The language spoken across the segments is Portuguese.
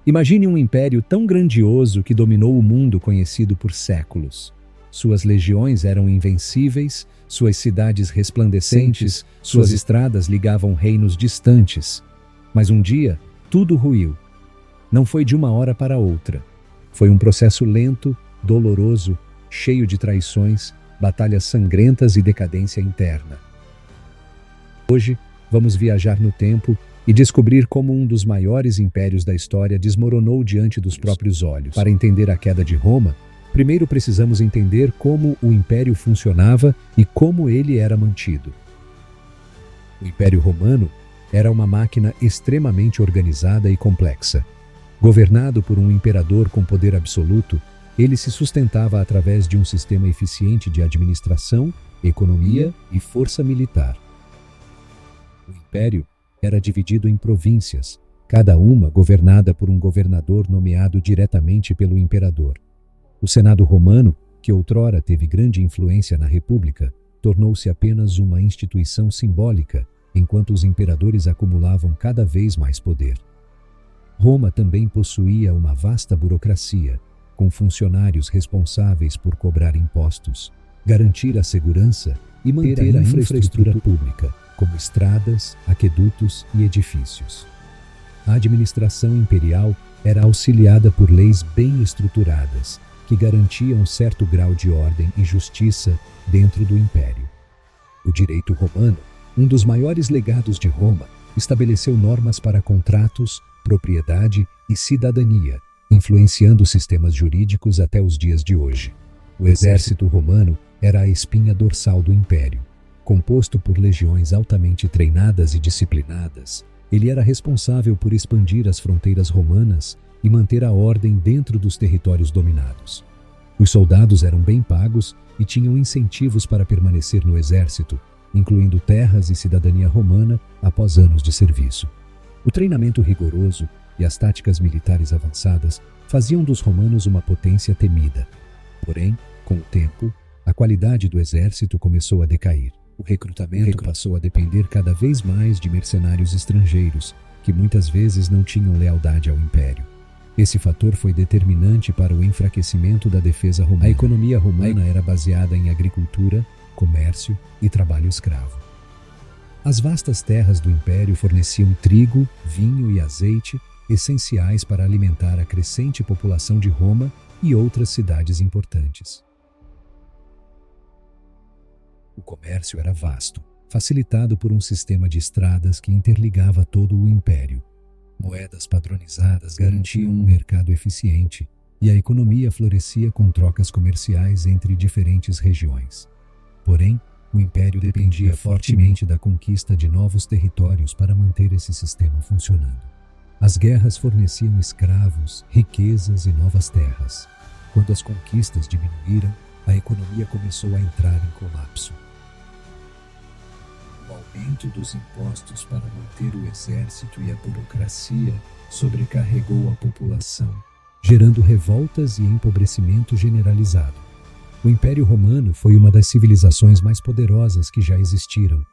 Imagine um império tão grandioso que dominou o mundo conhecido por séculos. Suas legiões eram invencíveis, suas cidades resplandecentes, suas estradas ligavam reinos distantes. Mas um dia, tudo ruiu. Não foi de uma hora para outra. Foi um processo lento, doloroso, cheio de traições, batalhas sangrentas e decadência interna. Hoje, vamos viajar no tempo e descobrir como um dos maiores impérios da história desmoronou diante dos próprios olhos. Para entender a queda de Roma, primeiro precisamos entender como o império funcionava e como ele era mantido. O Império Romano era uma máquina extremamente organizada e complexa. Governado por um imperador com poder absoluto, ele se sustentava através de um sistema eficiente de administração, economia e força militar. O império era dividido em províncias, cada uma governada por um governador nomeado diretamente pelo imperador. O Senado romano, que outrora teve grande influência na República, tornou-se apenas uma instituição simbólica, enquanto os imperadores acumulavam cada vez mais poder. Roma também possuía uma vasta burocracia, com funcionários responsáveis por cobrar impostos, garantir a segurança e manter a infraestrutura pública, como estradas, aquedutos e edifícios. A administração imperial era auxiliada por leis bem estruturadas, que garantiam certo grau de ordem e justiça dentro do império. O direito romano, um dos maiores legados de Roma, estabeleceu normas para contratos, propriedade e cidadania, influenciando sistemas jurídicos até os dias de hoje. O exército romano era a espinha dorsal do império. Composto por legiões altamente treinadas e disciplinadas, ele era responsável por expandir as fronteiras romanas e manter a ordem dentro dos territórios dominados. Os soldados eram bem pagos e tinham incentivos para permanecer no exército, incluindo terras e cidadania romana após anos de serviço. O treinamento rigoroso e as táticas militares avançadas faziam dos romanos uma potência temida. Porém, com o tempo, a qualidade do exército começou a decair. O recrutamento passou a depender cada vez mais de mercenários estrangeiros, que muitas vezes não tinham lealdade ao império. Esse fator foi determinante para o enfraquecimento da defesa romana. A economia romana era baseada em agricultura, comércio e trabalho escravo. As vastas terras do império forneciam trigo, vinho e azeite, essenciais para alimentar a crescente população de Roma e outras cidades importantes. O comércio era vasto, facilitado por um sistema de estradas que interligava todo o império. Moedas padronizadas garantiam um mercado eficiente e a economia florescia com trocas comerciais entre diferentes regiões. Porém, o império dependia fortemente da conquista de novos territórios para manter esse sistema funcionando. As guerras forneciam escravos, riquezas e novas terras. Quando as conquistas diminuíram, a economia começou a entrar em colapso. O aumento dos impostos para manter o exército e a burocracia sobrecarregou a população, gerando revoltas e empobrecimento generalizado. O Império Romano foi uma das civilizações mais poderosas que já existiram.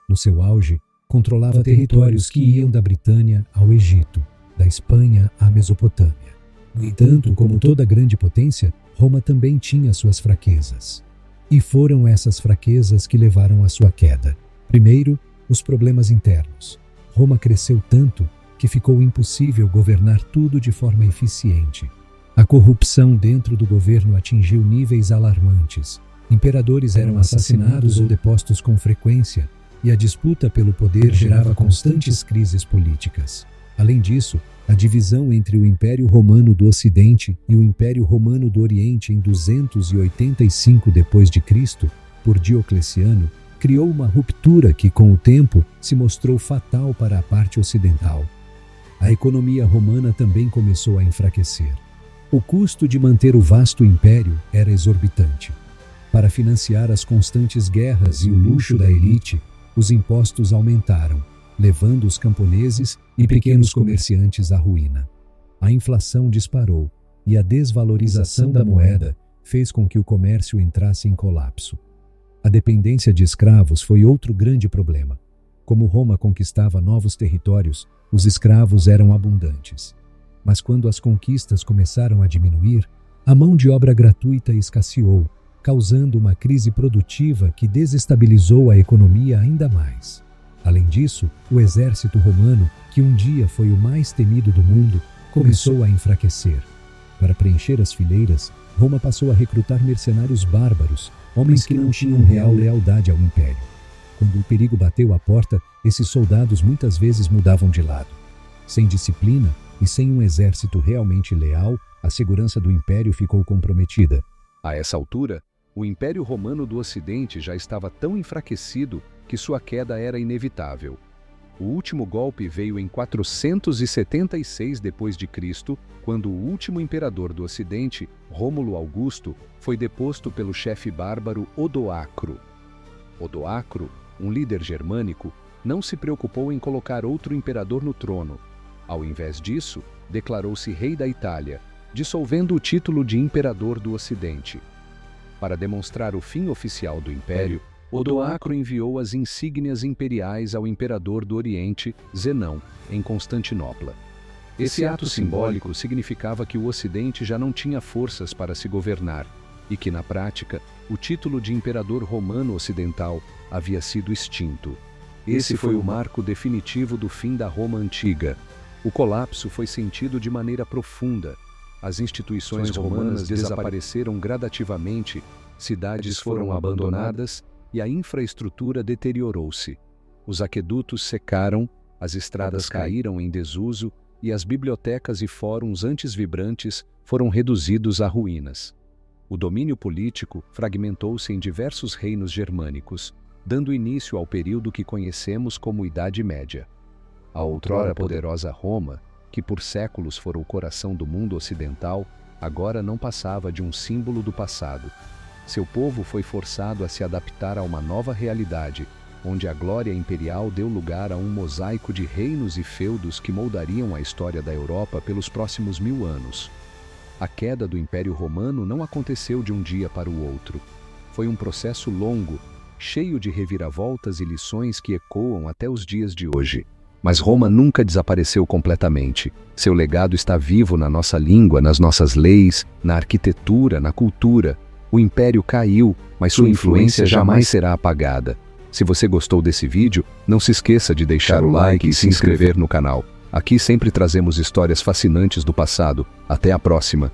No seu auge, controlava territórios que iam da Britânia ao Egito, da Espanha à Mesopotâmia. No entanto, como toda grande potência, Roma também tinha suas fraquezas. E foram essas fraquezas que levaram à sua queda. Primeiro, os problemas internos. Roma cresceu tanto que ficou impossível governar tudo de forma eficiente. A corrupção dentro do governo atingiu níveis alarmantes. Imperadores eram assassinados ou depostos com frequência, e a disputa pelo poder gerava constantes crises políticas. Além disso, a divisão entre o Império Romano do Ocidente e o Império Romano do Oriente em 285 d.C., por Diocleciano, criou uma ruptura que, com o tempo, se mostrou fatal para a parte ocidental. A economia romana também começou a enfraquecer. O custo de manter o vasto império era exorbitante. Para financiar as constantes guerras e o luxo da elite, os impostos aumentaram, levando os camponeses e pequenos comerciantes à ruína. A inflação disparou e a desvalorização da moeda fez com que o comércio entrasse em colapso. A dependência de escravos foi outro grande problema. Como Roma conquistava novos territórios, os escravos eram abundantes. Mas quando as conquistas começaram a diminuir, a mão de obra gratuita escasseou, causando uma crise produtiva que desestabilizou a economia ainda mais. Além disso, o exército romano, que um dia foi o mais temido do mundo, começou a enfraquecer. Para preencher as fileiras, Roma passou a recrutar mercenários bárbaros, homens que não tinham real lealdade ao império. Quando o perigo bateu à porta, esses soldados muitas vezes mudavam de lado. Sem disciplina e sem um exército realmente leal, a segurança do império ficou comprometida. A essa altura, o Império Romano do Ocidente já estava tão enfraquecido que sua queda era inevitável. O último golpe veio em 476 d.C., quando o último imperador do Ocidente, Rômulo Augusto, foi deposto pelo chefe bárbaro Odoacro. Odoacro, um líder germânico, não se preocupou em colocar outro imperador no trono. Ao invés disso, declarou-se rei da Itália, dissolvendo o título de imperador do Ocidente. Para demonstrar o fim oficial do império, Odoacro enviou as insígnias imperiais ao imperador do Oriente, Zenão, em Constantinopla. Esse ato simbólico significava que o Ocidente já não tinha forças para se governar e que, na prática, o título de imperador romano ocidental havia sido extinto. Esse foi o marco definitivo do fim da Roma antiga. O colapso foi sentido de maneira profunda. As instituições romanas desapareceram gradativamente, cidades foram abandonadas e a infraestrutura deteriorou-se. Os aquedutos secaram, as estradas caíram em desuso e as bibliotecas e fóruns antes vibrantes foram reduzidos a ruínas. O domínio político fragmentou-se em diversos reinos germânicos, dando início ao período que conhecemos como Idade Média. A outrora poderosa Roma, que por séculos fora o coração do mundo ocidental, agora não passava de um símbolo do passado. Seu povo foi forçado a se adaptar a uma nova realidade, onde a glória imperial deu lugar a um mosaico de reinos e feudos que moldariam a história da Europa pelos próximos 1000 anos. A queda do Império Romano não aconteceu de um dia para o outro. Foi um processo longo, cheio de reviravoltas e lições que ecoam até os dias de hoje. Mas Roma nunca desapareceu completamente. Seu legado está vivo na nossa língua, nas nossas leis, na arquitetura, na cultura. O império caiu, mas sua influência jamais será apagada. Se você gostou desse vídeo, não se esqueça de deixar o like e se inscrever no canal. Aqui sempre trazemos histórias fascinantes do passado. Até a próxima!